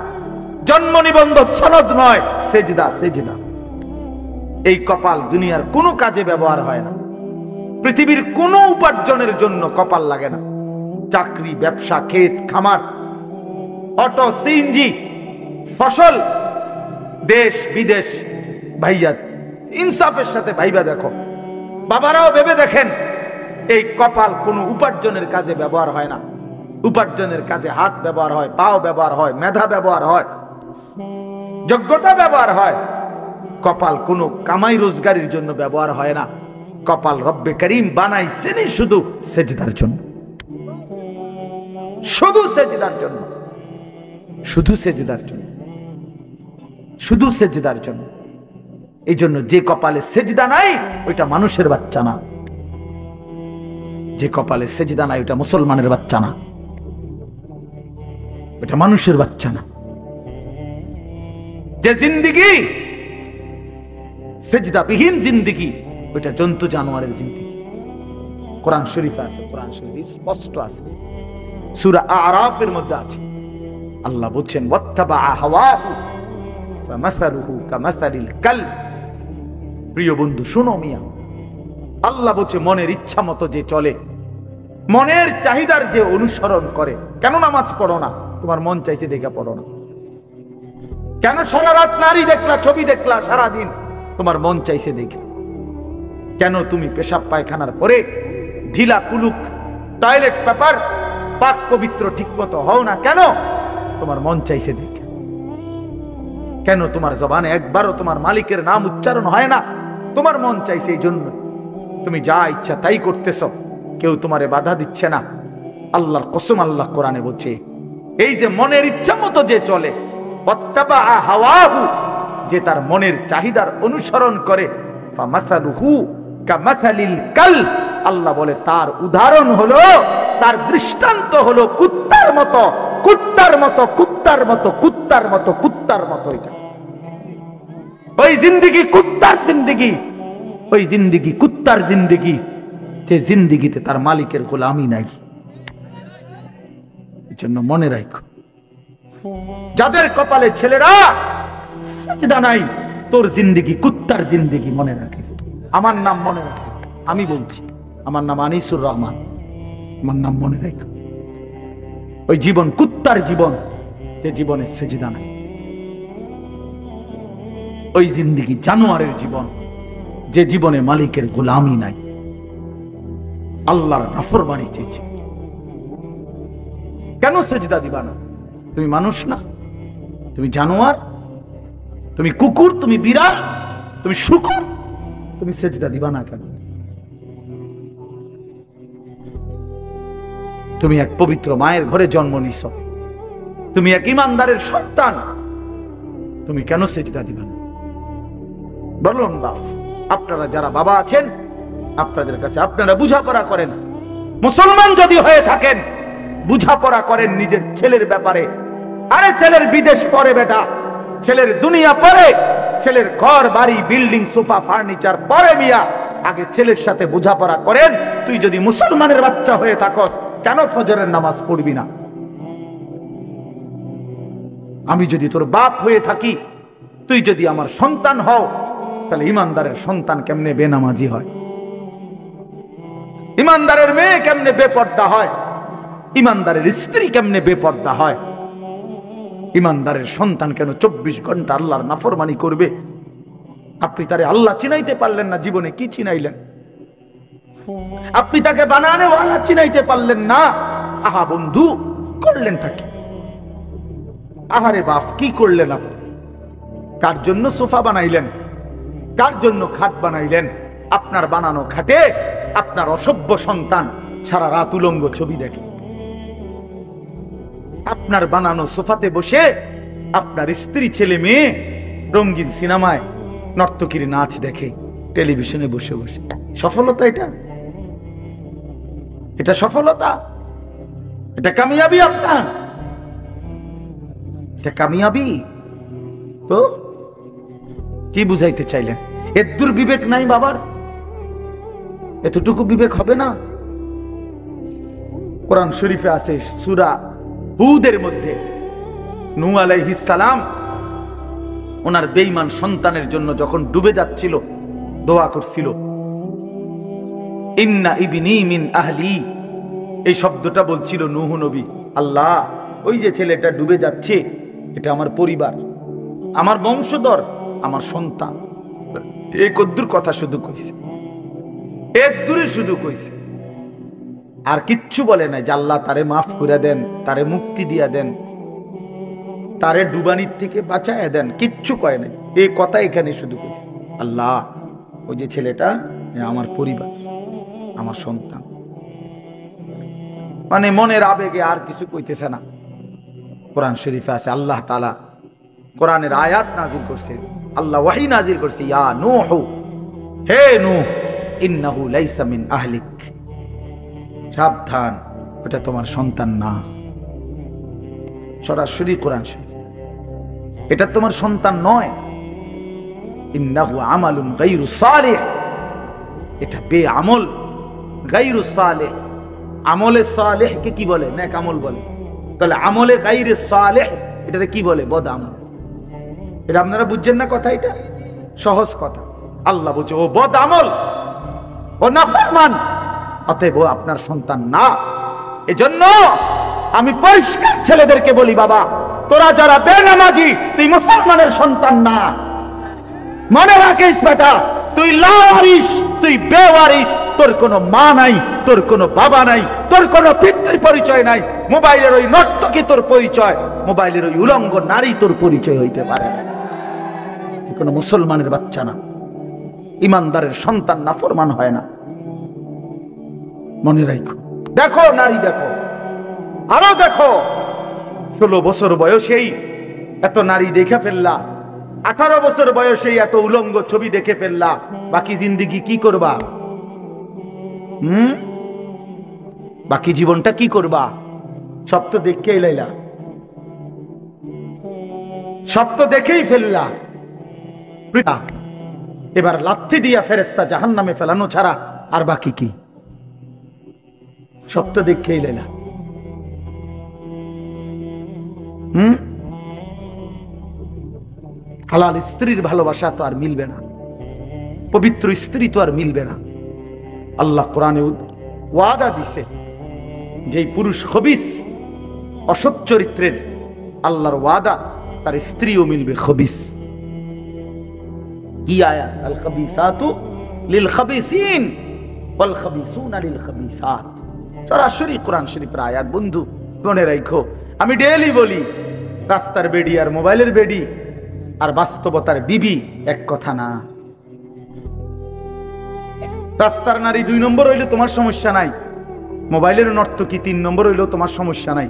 জন্ম নিবন্ধন সনদ নয়, সেজদা। সেজদা এই কপাল দুনিয়ার কোনো কাজে ব্যবহার হয় না, পৃথিবীর কোনো উপার্জনের জন্য কপাল লাগে না। চাকরি, ব্যবসা, ক্ষেত খামার, অটো, সিএনজি, ফসল, দেশ বিদেশ, ভাইয়া ইনসাফের সাথে ভাইবা দেখো, বাবারাও ভেবে দেখেন, এই কপাল কোনো উপার্জনের কাজে ব্যবহার হয় না। উপার্জনের কাজে হাত ব্যবহার হয়, পাও ব্যবহার হয়, মেধা ব্যবহার হয়, যোগ্যতা ব্যবহার হয়। কপাল কোনো কামাই রোজগারের জন্য ব্যবহার হয় না। কপাল রব্বে করিম বানাইছেন শুধু সেজদার জন্য, শুধু সেজদার জন্য, শুধু সেজদার জন্য, শুধু সেজদার জন্য। এই জন্য যে কপালে সেজদা নাই ওইটা মানুষের বাচ্চা না, যে কপালে সেজদা নাই ওইটা মুসলমানের বাচ্চা না, ওটা মানুষের বাচ্চা না। যে জিন্দিগি সেজদাবিহীন জিন্দিগি ওইটা জন্তু জানোয়ারের জিন্দিগি। কোরআন শরীফে আছে, কোরআন শরীফে স্পষ্ট আছে, সূরা আরাফের মধ্যে আছে। আল্লাহ বলছেন ওয়াত্তাবা হাওয়াহু ফামাসালুহু কামাসালিল কালব। প্রিয় বন্ধু শোনো মিয়া, আল্লাহ বলছে মনের ইচ্ছা মতো যে চলে, মনের চাহিদার যে অনুসরণ করে। কেন নামাজ পড়ো না? তোমার মন চাইছে দেখে পড়ো না। কেন সারা রাত নারী দেখলা, ছবি দেখলা সারাদিন? তোমার মন চাইছে দেখে। কেন তুমি পেশাব পায়খানার পরে ঢিলা কুলুক টয়লেট পেপার পাক পবিত্র ঠিক মতো হও না? কেন? তোমার মন চাইছে দেখে। কেন তোমার জবানে একবারও তোমার মালিকের নাম উচ্চারণ হয় না? তোমার মন চাইছে এই জন্য। তুমি যা ইচ্ছা তাই করতেছ, কেউ তোমারে বাধা দিচ্ছে না। আল্লাহর কসম, আল্লাহ কোরআনে বলছে এই যে মনের ইচ্ছা মতো যে চলে, ওয়াত্তাবা হাওয়াহু, যে তার মনের চাহিদার অনুসরণ করে, ফামাসালুহু কামাসালিল কালব। আল্লাহ বলে তার উদাহরণ হলো, তার দৃষ্টান্ত হলো কুত্তার মতো, কুত্তার মতো, কুত্তার মতো, কুত্তার মতো, কুত্তার মতো। এটা ওই জিন্দিগি কুত্তার জিন্দিগি, ওই জিন্দিগি কুত্তার জিন্দিগি, যে জিন্দিগিতে তার মালিকের গোলামি নাই। এই জন্য মনে রাখো, যাদের কপালে ছেলেরা সেজদা নাই, তোর জিন্দিগি কুত্তার জিন্দিগি, মনে রাখিস। আমার নাম মনে রাখিস, আমি বলছি, আমার নাম আনিসুর রহমান, আমার নাম মনে রাখো। ওই জীবন কুত্তার জীবন, যে জীবনে সেজদা নাই। ওই জিন্দিগি জানোয়ারের জীবন, যে জীবনে মালিকের গোলামি নাই, আল্লাহর নাফরমানি চেয়েছে। কেন সেজদা দিবা না? তুমি মানুষ না? তুমি জানোয়ার? তুমি কুকুর? তুমি বিড়াল? তুমি শূকর? তুমি সেজদা দিবা না কেন? তুমি এক পবিত্র মায়ের ঘরে জন্ম নিছ, তুমি এক ইমানদারের সন্তান, তুমি কেন সেজদা দিবা না? বলুন বাপ, আপনারা যারা বাবা আছেন, আপনাদের কাছে আপনারা বুঝাপড়া করেন। মুসলমান যদি হয়ে থাকেন, বুঝাপড়া করেন নিজের ছেলের ব্যাপারে। আরে ছেলের বিদেশ পরে বেটা, ছেলের দুনিয়া পরে, ছেলের ঘর বাড়ি বিল্ডিং সোফা ফার্নিচার পরে। মিয়া আগে ছেলের সাথে বুঝাপড়া করেন। তুই যদি মুসলমানের বাচ্চা হয়ে থাকস, কেন ফজরের নামাজ পড়বি না? আমি যদি তোর বাপ হয়ে থাকি, তুই যদি আমার সন্তান হও, তাহলে ইমানদারের সন্তান কেমনে বেনামাজি হয়? ইমানদারের মেয়ে কেমনে বেপর্দা হয়? ইমানদারের স্ত্রী কেমনে বেপর্দা হয়? ইমানদারের সন্তান কেন 24 ঘন্টা আল্লাহর নাফরমানি করবে? আপনি তারে আল্লাহ চিনাইতে পারলেন না, জীবনে কি চিনাইলেন? আপনি তাকে বানানে ওয়ালা চিনাইতে পারলেন না। আহা বন্ধু, করলেনটা কি? আহারে বাপ, কি করলেন আপনি? কার জন্য সোফা বানাইলেন? কার জন্য খাট বানাইলেন? আপনার বানানো খাটে আপনার অসভ্য সন্তান সারা রাত উলঙ্গ ছবি দেখে। আপনার বানানো সোফাতে বসে আপনার স্ত্রী ছেলে মেয়ে রঙিন সিনেমায় নর্তকীর নাচ দেখে টেলিভিশনে বসে বসে। সফলতা এটা? এটা সফলতা? এটা কামিয়াবি আপনার? এটা কামিয়াবি? তো কি বুঝাইতে চাইলেন? এর দুর্বিবেক নাই বাবার? এতটুকু বিবেক হবে না? কোরআন শরীফে আছে সূরা হুদের মধ্যে, নূহ আলাইহিস সালাম ওনার বেঈমান সন্তানের জন্য যখন ডুবে যাচ্ছিল, দোয়া করছিল, ইন্না ইবনি মিন আহলি। এই শব্দটা বলছিল নূহ নবী, আল্লাহ ওই যে ছেলেটা ডুবে যাচ্ছে, এটা আমার পরিবার, আমার বংশধর, আমার সন্তান। এই কদ্দুর কথা শুধু কইছে, এক দূরে শুধু কইছে, আর কিচ্ছু বলে নাই যে আল্লাহ তারে মাফ করে দেন, তারে মুক্তি দিয়া দেন, তারে ডুবানির থেকে বাঁচায় দেন, কিচ্ছু কয় নাই। এই কথা এখানে শুধু কইছে আল্লাহ ওই যে ছেলেটা আমার পরিবার, আমার সন্তান, মানে মনের আবেগে আর কিছু কইতেছে না। কোরআন শরীফে আছে আল্লাহ তাআলা কোরআনের আয়াত নাজিল করছে, আল্লাহ ওয়াহি নাজিল করছে, ইয়া নূহ, হে নূহ, ইন্নাহু লাইসা মিন আহলিক, সাবধান ওটা তোমার সন্তান না। সরাসরি কোরআন শরীফ, এটা তোমার সন্তান নয়। ইন্নাহু আমালুন গায়রু সালিহ, এটা বেআমল, গায়রু সালিহ। আমলে সালেহ কে কি বলে? নেক আমল বলে। তাহলে আমলে গায়রে সালেহ এটাতে কি বলে? বদ আমল। এটা আপনারা বুঝছেন না কথা? এটা সহজ কথা। আল্লাহ বলছে ও বদ আমল, ও নাফরমান, অতএব আপনার সন্তান না। এজন্য আমি পরিষ্কার ছেলেদেরকে বলি, বাবা তোরা যারা বেনামাজি, তুই মুসলমানের সন্তান না। মনে রাখিস বেটা, তুই লাওয়ারিস, তুই বেওয়ারিস, তোর কোনো মা নাই, তোর কোনো বাবা নাই, তোর কোনো পিতৃ পরিচয় নাই। মোবাইলের ওই নর্তকী তোর পরিচয়, মোবাইলের ওই উলঙ্গ নারী তোর পরিচয় হইতে পারে না। তুই কোনো মুসলমানের বাচ্চা না, ইমানদারের সন্তান নাফরমান হয় না। মনে রাখো। দেখো নারী, দেখো আরো দেখো, 16 বছর বয়সেই এত নারী দেখে ফেললা, 18 বছর বয়সেই এত উলঙ্গ ছবি দেখে ফেললা, বাকি জিন্দেগি কি করবা? বাকি জীবনটা কি করবা? সব তো দেখেই লাইলা, সব তো দেখেই ফেললা। এবার লাথি দিয়া ফেরেশতা জাহান্নামে ফেলানো ছাড়া আর বাকি কি? সব তো দেখেই লাইলা। হালাল স্ত্রীর ভালোবাসা তো আর মিলবে না, পবিত্র স্ত্রী তো আর মিলবে না। আল্লাহ কোরআনে ওয়াদা দিছে, যেই পুরুষ খবিস, অসৎ চরিত্রের, আল্লাহর ওয়াদা তার স্ত্রীও মিলবে খবিস। কি আয়াত? আল খাবিসাতু লিল খাবিসিন ওয়াল খাবিসুনা লিল খাবিসাত। সরাসরি কোরআন শরীফের আয়াত। বন্ধু মনে রাখো, আমি ডেইলি বলি, রাস্তার বেডি আর মোবাইলের বেডি আর বাস্তবতার বিবি এক কথা না। রাস্তার নারী 2 নম্বর হইলে তোমার সমস্যা নাই, মোবাইলের নর্তকী 3 নম্বর হইলেও তোমার সমস্যা নাই।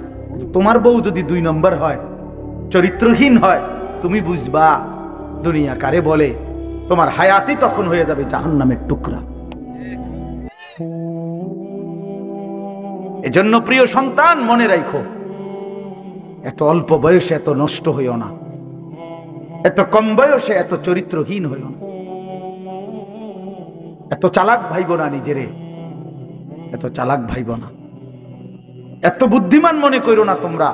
তোমার বউ যদি 2 নম্বর হয়, চরিত্রহীন হয়, তুমি বুঝবা দুনিয়া কারে বলে। তোমার হায়াতই তখন হয়ে যাবে জাহান্নামের টুকরা। এজন্য প্রিয় সন্তান মনে রাখো, এত অল্প বয়সে এত নষ্ট হইও না, এত কম বয়সে এত চরিত্রহীন হইও না, এত চালাক ভাইব না নিজেরে, এত চালাক ভাইব না, এত বুদ্ধিমান মনে করো না। তোমরা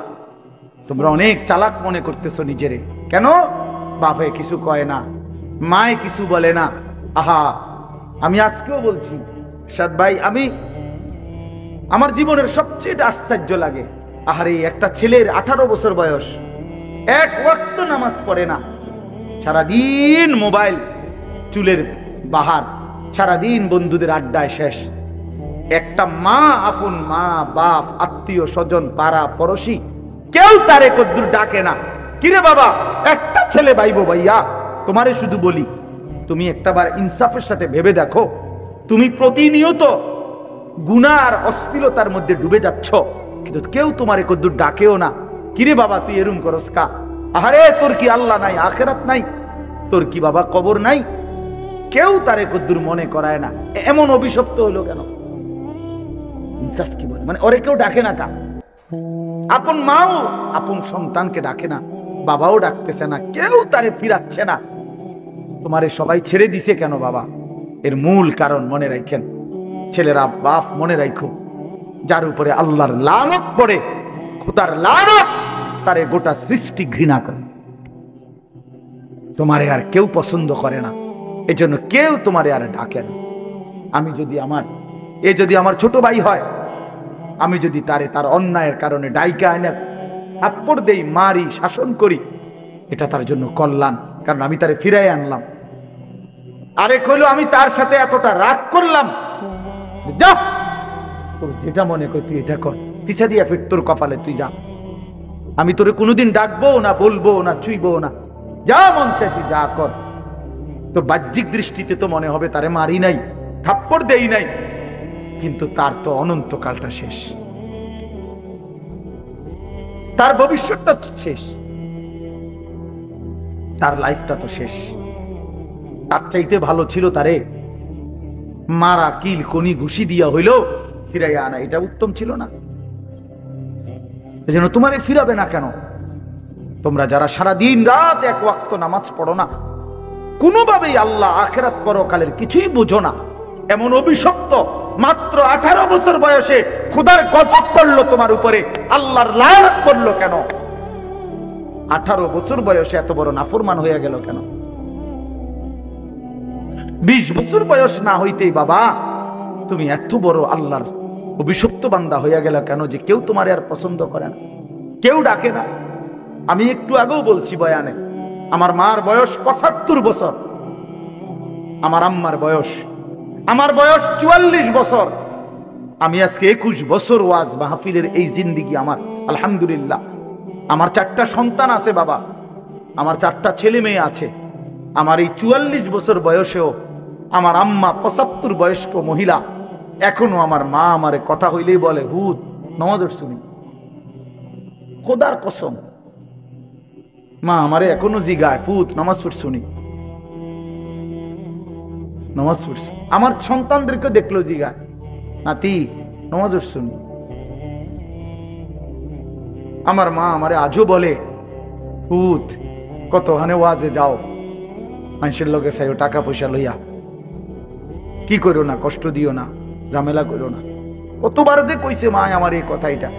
তোমরা অনেক চালাক মনে করতেছো নিজেরে। কেন? বাপে কিছু কয় না, মায়ে কিছু বলে না। আহা, আমি আজকেও বলছি সাদ ভাই, আমি আমার জীবনের সবচেয়ে আশ্চর্য লাগে, আহারে একটা ছেলের 18 বছর বয়স, এক ওয়াক্ত নামাজ পড়ে না, সারাদিন মোবাইল, চুলের বাহার, সারাদিন বন্ধুদের আড্ডায় শেষ। একটা মা, আপন মা, বাপ, আত্মীয় স্বজন, পাড়া পড়শি, কেউ তারে কদ্দুর ডাকে না। কিরে বাবা, একটা ছেলে ভাইবো ভাইয়া, তোমারে শুধু বলি, তুমি একটাবার ইনসাফের সাথে ভেবে দেখো, তুমি প্রতিনিয়ত গুনাহ আর অশ্লীলতার মধ্যে ডুবে যাচ্ছ, কিন্তু কেউ তোমারে কদ্দুর ডাকেও না। কিরে বাবা, তুই এরম করস কা? আহারে, তোর কি আল্লাহ নাই, আখেরাত নাই? তোর কি বাবা কবর নাই? কেউ তারে কদ্দুর মনে করায় না। এমন অভিশপ্ত হলো কেন? ইনসাফ কি বলে? মানে ওরে কেউ ডাকে না কা? আপন মাও আপন সন্তানকে ডাকে না, বাবাও ডাকতেছে না, কেউ তারে ফিরাচ্ছে না। তোমারে সবাই ছেড়ে দিছে কেন বাবা? এর মূল কারণ মনে রাখেন ছেলেরা, বাপ মনে রাখো, যার উপরে আল্লাহর লানত পড়ে, খোদার লানত, তারে গোটা সৃষ্টি ঘৃণা করে। তোমারে আর কেউ পছন্দ করে না, এজন্য কেউ তোমারে আর ডাকে না। আমি যদি যদি আমার ছোট ভাই হয়, আমি যদি তারে তার অন্যায়ের কারণে ডাইকা আনে থাপ্পড় দেই, মারি, শাসন করি, এটা তার জন্য কল্যাণ, কারণ আমি তারে ফিরাই আনলাম। আরেক হইলো আমি তার সাথে এতটা রাগ করলাম, যা তোর যেটা মনে কর তুই এটা কর, পিছা দিয়া ফির তোর কপালে, তুই যা, আমি তোরে কোনোদিন ডাকবো না, বলবো না, ছুঁইবো না, যা মন চাই তুই যা কর। তো বাহ্যিক দৃষ্টিতে তো মনে হবে তারে মারি নাই, থাপ্পড় দেই নাই, কিন্তু তার তো অনন্তকালটা শেষ, তার ভবিষ্যৎটা শেষ, তার লাইফটা তো শেষ। তার চাইতে ভালো ছিল তারে মারা, কিল কনি ঘুষি দিয়া হইল ফিরাইয়া আনা, এটা উত্তম ছিল না? এজন্য তোমারে ফিরাবে না কেন? তোমরা যারা সারা দিন রাত এক ওয়াক্ত নামাজ পড়ো না, কোনোভাবেই আল্লাহ আখিরাত পরকালের কিছুই বুঝো না, এমন অভিশপ্ত, মাত্র 18 বছর বয়সে খোদার গজব পড়লো তোমার উপরে, আল্লাহর লানত পড়লো কেন? 18 বছর বয়সে এত বড় নাফরমান হয়ে গেল কেন? 20 বছর বয়স না হইতেই বাবা তুমি এত বড় আল্লাহর অভিশপ্ত বান্দা হইয়া গেল কেন, যে কেউ তোমার আর পছন্দ করে না, কেউ ডাকে না? আমি একটু আগেও বলছি বয়ানে, আমার মার বয়স 75 বছর, আমার আম্মার বয়স, আমার বয়স 44 বছর। আমি আজকে 21 বছর ওয়াজ মাহফিলের এই জিন্দিগি আমার, আলহামদুলিল্লাহ। আমার 4টা সন্তান আছে বাবা, আমার 4টা ছেলে মেয়ে আছে। আমার এই 44 বছর বয়সেও আমার আম্মা 75 বয়স্ক মহিলা, এখনো আমার মা আমারে কথা হইলেই বলে, হুদ নামাজ শুনি, খোদার কসম মা আমারে এখনো জিগায়, ফুত নামাজ শুনি, নামাজ পড়ছি। আমার সন্তানদেরকে দেখলো জিগায়, নাতি নামাজ শুনি। আমার মা আমারে আজও বলে, ফুত কতখানে ওয়াজে যাও, মানুষের লোকে চাইও টাকা পয়সা লইয়া, কি করো না, কষ্ট দিও না, ঝামেলা করো না। কতবার যে কইছে মা আমার এই কথাইটা,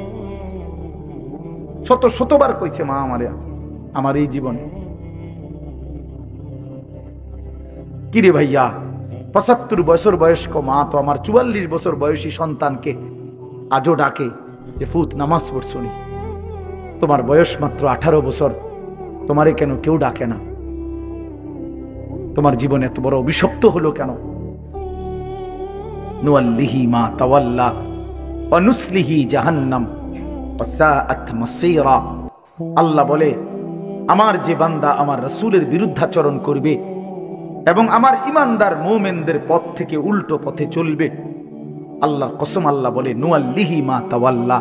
শতবার কইছে মা আমারে আমার এই জীবনে। কিরে ভাইয়া, 75 বছর বয়স্ক মা তো আমার 44 বছর বয়সী সন্তানকে আজও ডাকে যে ফুত নামাজ পড়ছনি, তোমার বয়স মাত্র 18 বছর, তোমারে কেন কেউ ডাকে না? তোমার জীবনে এত বড় অভিশপ্ত হলো কেন? নুয়াল্লিহি মা তাওয়াল্লা ওয়া নুসলিহি জাহান্নাম ওয়া সাআত মাসীরা। আল্লাহ বলে, আমার যে বান্দা আমার রাসূলের বিরুদ্ধাচরণ করবে এবং আমার ইমানদার মুমিনদের পথ থেকে উল্টো পথে চলবে, আল্লাহর কসম আল্লাহ বলে, নুয়াল্লিহি মা তাওয়াল্লা,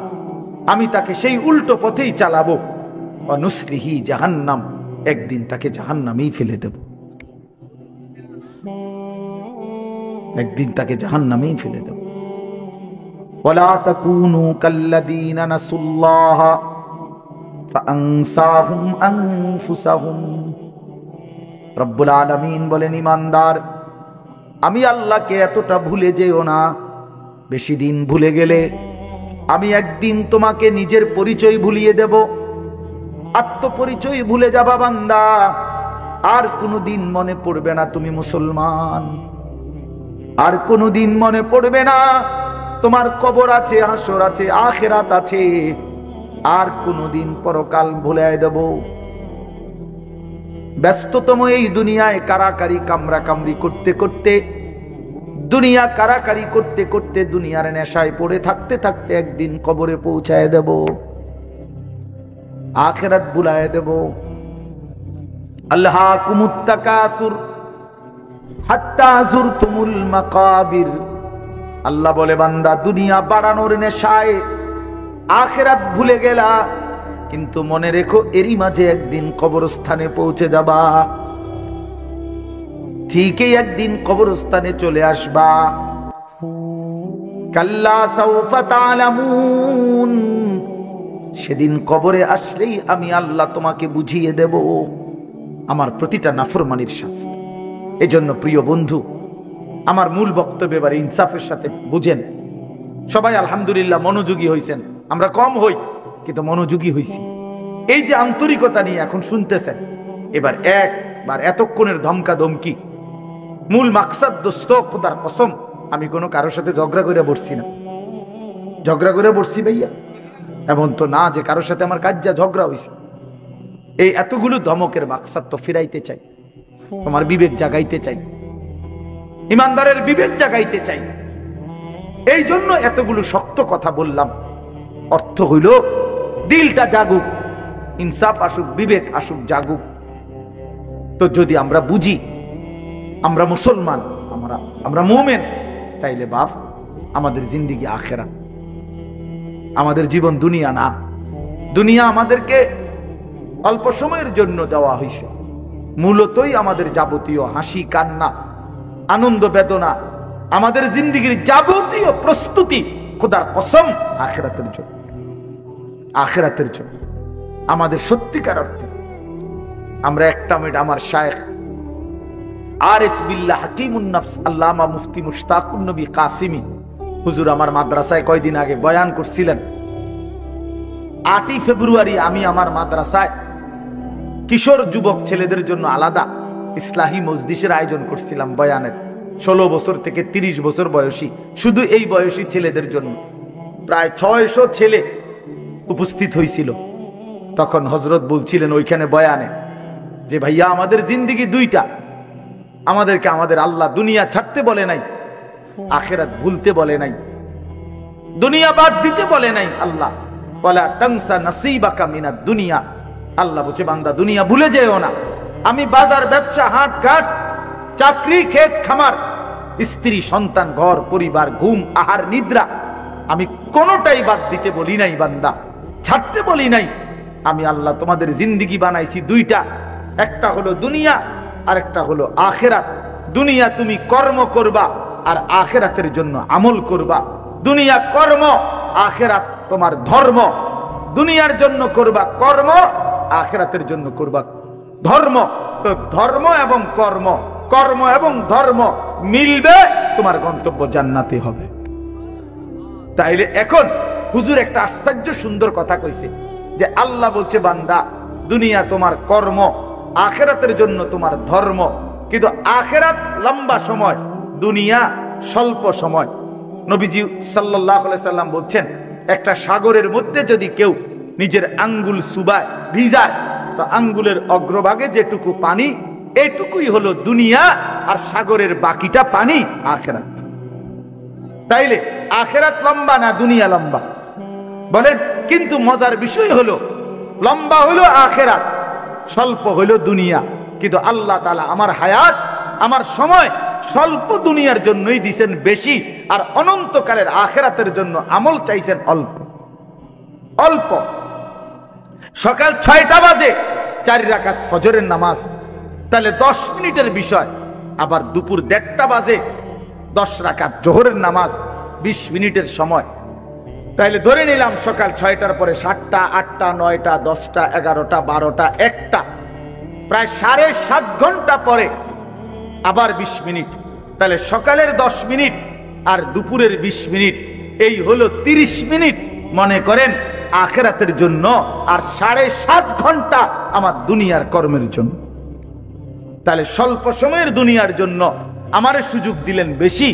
আমি তাকে সেই উল্টো পথেই চালাবো, ওয়া নুসলিহি জাহান্নাম, একদিন তাকে জাহান্নামেই ফেলে দেব, একদিন তাকে জাহান্নামেই ফেলে দেব। ওয়ালা তাকুনু কাল্লাযীনা নাসুল্লাহ ফাআনসাহুম আনফুসাহুম। রব্বুল আলামিন বলেন, ঈমানদার আমি আল্লাহকে এতটা ভুলে যেও না, বেশি দিন ভুলে গেলে আমি একদিন তোমাকে নিজের পরিচয় ভুলিয়ে দেব, আত্মপরিচয় ভুলে যাবা বান্দা, আর কোনোদিন মনে পড়বে না তুমি মুসলমান, আর কোনোদিন মনে পড়বে না তোমার কবর আছে, হাসর আছে, আখিরাত আছে, আর কোনোদিন পরকাল ভুলে দেব। ব্যস্ততম এই দুনিয়ায় কারাকারি কামরা কামরি করতে করতে, দুনিয়া কারাকারি করতে করতে, দুনিয়ার নেশায় পড়ে থাকতে থাকতে একদিন কবরে পৌঁছায় দেব, আখিরাত ভুলায় দেব। আল্লাহাকুমুত তাকাসুর হাত্তা যুরতুমুল মাকাবির। আল্লাহ বলে, বান্দা দুনিয়া বাড়ানোর নেশায় আখিরাত ভুলে গেলা, কিন্তু মনে রেখো এরই মাঝে একদিন কবরস্থানে পৌঁছে যাবা, ঠিকই একদিন কবরস্থানে চলে আসবা। কাল্লা সাউফা তা'লামুন, সেদিন কবরে আসলেই আমি আল্লাহ তোমাকে বুঝিয়ে দেব আমার প্রতিটা নাফরমানির শাস্তি। এজন্য প্রিয় বন্ধু, আমার মূল বক্তব্য এবার ইনসাফের সাথে বুঝেন। সবাই আলহামদুলিল্লাহ মনোযোগী হইছেন, আমরা কম হই কিন্তু মনোযোগী হইছি। এই যে আন্তরিকতা নিয়ে এখন শুনতেছেন, এবার একবার এতক্ষণের ধমকা ধমকি, মূল মাকসাদ দোস্ত, খোদার কসম আমি কোনো কারোর সাথে ঝগড়া করে বসছি না। ঝগড়া করে বসছি ভাইয়া এমন তো না যে কারোর সাথে আমার কাজ যা ঝগড়া হয়েছে। এই এতগুলো ধমকের মাকসাদ তো ফিরাইতে চাই, তোমার বিবেক জাগাইতে চাই। ইমানদারের বিবেক জাগাইতে চাই। এই জন্য এতগুলো শক্ত কথা বললাম। অর্থ হইল দিলটা জাগুক, ইনসাফ আসুক, বিবেক আসুক, জাগুক। তো যদি আমরা বুঝি আমরা মুসলমান, আমরা মুমিন, তাইলে বাপ আমাদের জিন্দেগি আখেরাত, আমাদের জীবন দুনিয়া না। দুনিয়া আমাদেরকে অল্প সময়ের জন্য দেওয়া হয়েছে, মূলতই আমাদের যাবতীয় হাসি কান্না আনন্দ বেদনা, আমাদের জিন্দেগির যাবতীয় প্রস্তুতি খোদার কসম আখিরাতের জন্য। আখিরাতের জন্য আমাদের সত্যিকার অর্থে আমরা একটা মিনিট আমার শায়েখ আরিফ বিল্লাহ হাকিমুন নফস আল্লামা মুফতি মুশতাকুন নবী কাসিমি হুজুর আমার মাদ্রাসায় কয়দিন আগে বয়ান করছিলেন। 8ই ফেব্রুয়ারি আমি আমার মাদ্রাসায় কিশোর যুবক ছেলেদের জন্য আলাদা ইসলাহি মজলিসের আয়োজন করছিলাম বয়ানের। 16 বছর থেকে 30 বছর বয়সী, শুধু এই বয়সী ছেলেদের জন্য প্রায় 600 ছেলে উপস্থিত হয়েছিল। তখন হযরত বলছিলেন ওইখানে বয়ানে যে ভাইয়া আমাদের জিন্দেগি দুইটা, আমাদেরকে আমাদের আল্লাহ দুনিয়া ছাড়তে বলে নাই, আখিরাত ভুলতে বলে নাই, দুনিয়া বাদ দিতে বলে নাই। আল্লাহ ওয়ালা তানসা নাসিবাকা মিনাদ দুনিয়া, আল্লাহ বলছে বান্দা দুনিয়া ভুলে যেও না। আমি বাজার ব্যবসা হাট ঘাট চাকরি ক্ষেত খামার স্ত্রী সন্তান ঘর পরিবার ঘুম আহার নিদ্রা আমি কোনোটাই বাদ দিতে বলি নাই বান্দা, ছাড়তে বলি নাই। আমি আল্লাহ তোমাদের জিন্দেগি বানাইছি দুইটা, একটা হলো দুনিয়া আর একটা হলো আখিরাত। দুনিয়া তুমি কর্ম করবা আর আখিরাতের জন্য আমল করবা। দুনিয়া কর্ম, আখিরাত তোমার ধর্ম। দুনিয়ার জন্য করবা কর্ম, আখিরাতের জন্য করবা ধর্ম। তো ধর্ম এবং কর্ম, কর্ম এবং ধর্ম মিলবে, তোমার গন্তব্য জান্নাতে হবে। তাইলে এখন হুজুর একটা আশ্চর্য সুন্দর কথা কইছে যে আল্লাহ বলছে বান্দা দুনিয়া তোমার কর্ম, আখিরাতের জন্য তোমার ধর্ম। কিন্তু আখিরাত লম্বা সময়, দুনিয়া স্বল্প সময়। নবীজি সাল্লাল্লাহু আলাইহি সাল্লাম বলছেন একটা সাগরের মধ্যে যদি কেউ নিজের আঙ্গুল চুবায় ভিজায়, তো আঙ্গুলের অগ্রভাগে যেটুকু পানি এটুকুই হলো দুনিয়া, আর সাগরের বাকিটা পানি আখিরাত। তাইলে আখিরাত লম্বা না দুনিয়া লম্বা বলেন? কিন্তু মজার বিষয় হলো লম্বা হলো আখিরাত, স্বল্প হলো দুনিয়া। কিন্তু আল্লাহ তাআলা আমার হায়াত, আমার সময় স্বল্প দুনিয়ার জন্যই দিয়েছেন বেশি, আর অনন্তকালের আখিরাতের জন্য আমল চাইছেন অল্প অল্প। সকাল 6টা বাজে 4 রাকাত ফজরের নামাজ, তাহলে 10 মিনিটের বিষয়। আবার দুপুর 1:30টা বাজে 10 রাকাত জোহরের নামাজ, 20 মিনিটের সময়। তাইলে ধরে নিলাম সকাল 6টার পরে 7টা 8টা 9টা 10টা 11টা 12টা 1টা, প্রায় 7.5 ঘন্টা পরে আবার 20 মিনিট। তাহলে সকালের 10 মিনিট আর দুপুরের 20 মিনিট, এই হলো 30 মিনিট মনে করেন আখিরাতের জন্য, আর 7.5 ঘন্টা আমার দুনিয়ার কর্মের জন্য। তাহলে স্বল্প সময়ের দুনিয়ার জন্য আমারে সুযোগ দিলেন বেশি,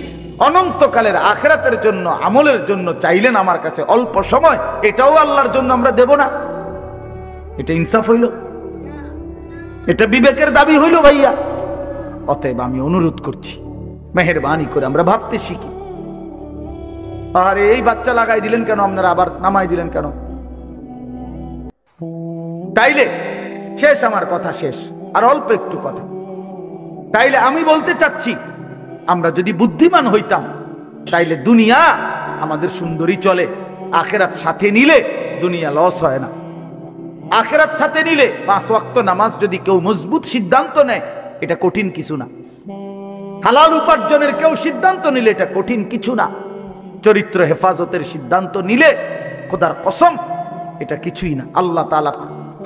অনন্তকালের আখিরাতের জন্য আমলের জন্য চাইলেন আমার কাছে অল্প সময়। এটাও আল্লাহর জন্য আমরা দেব না? এটা ইনসাফ হইল? এটা বিবেকের দাবি হইল ভাইয়া? অতএব আমি অনুরোধ করছি মেহেরবানি করে আমরা ভাবতে শিখি। আরে এই বাচ্চা লাগাই দিলেন কেন আপনারা, আবার নামাই দিলেন কেন? তাইলে শেষ, আমার কথা শেষ, আর অল্প একটু কথা। তাইলে আমি বলতে চাচ্ছি আমরা যদি বুদ্ধিমান হইতাম তাইলে দুনিয়া আমাদের সুন্দরী চলে, আখিরাত সাথে নিলে দুনিয়া লস হয় না। আখিরাত সাথে নিলে 5 ওয়াক্ত নামাজ যদি কেউ মজবুত সিদ্ধান্ত নেয়, এটা কঠিন কিছু না। হালাল উপার্জনের কেউ সিদ্ধান্ত নিলে এটা কঠিন কিছু না। চরিত্র হেফাজতের সিদ্ধান্ত নিলে খোদার কসম এটা কিছুই না। আল্লাহ তাআলা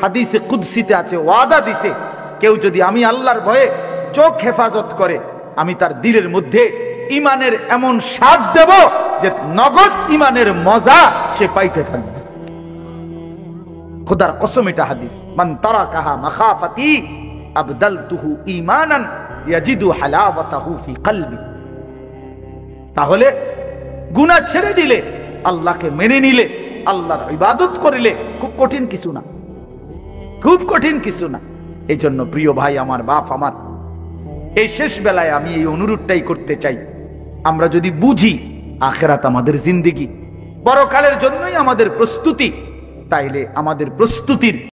হাদিসে কুদসিতে আছে, ওয়াদা দিছে, কেউ যদি আমি আল্লাহর ভয়ে চোখ হেফাজত করে, আমি তার দিলের মধ্যে ইমানের এমন স্বাদ দেব যে নগদ ইমানের মজা সে পাইতে থাকবে। খোদার কসম এটা হাদিস। মান তারাকাহা মাখাফাতি আবদালতুহু ঈমানান ইয়াজিদু হালাওয়াতাহু ফি কলবি। তাহলে গুনাহ ছেড়ে দিলে, আল্লাহকে মেনে নিলে, আল্লাহর ইবাদত করিলে খুব কঠিন কিছু না, খুব কঠিন কিছু না। এই জন্য প্রিয় ভাই আমার, বাপ আমার, এই শেষ বেলায় আমি এই অনুরোধটাই করতে চাই, আমরা যদি বুঝি আখিরাত আমাদের জিন্দেগি, পরকালের জন্যই আমাদের প্রস্তুতি, তাইলে আমাদের প্রস্তুতির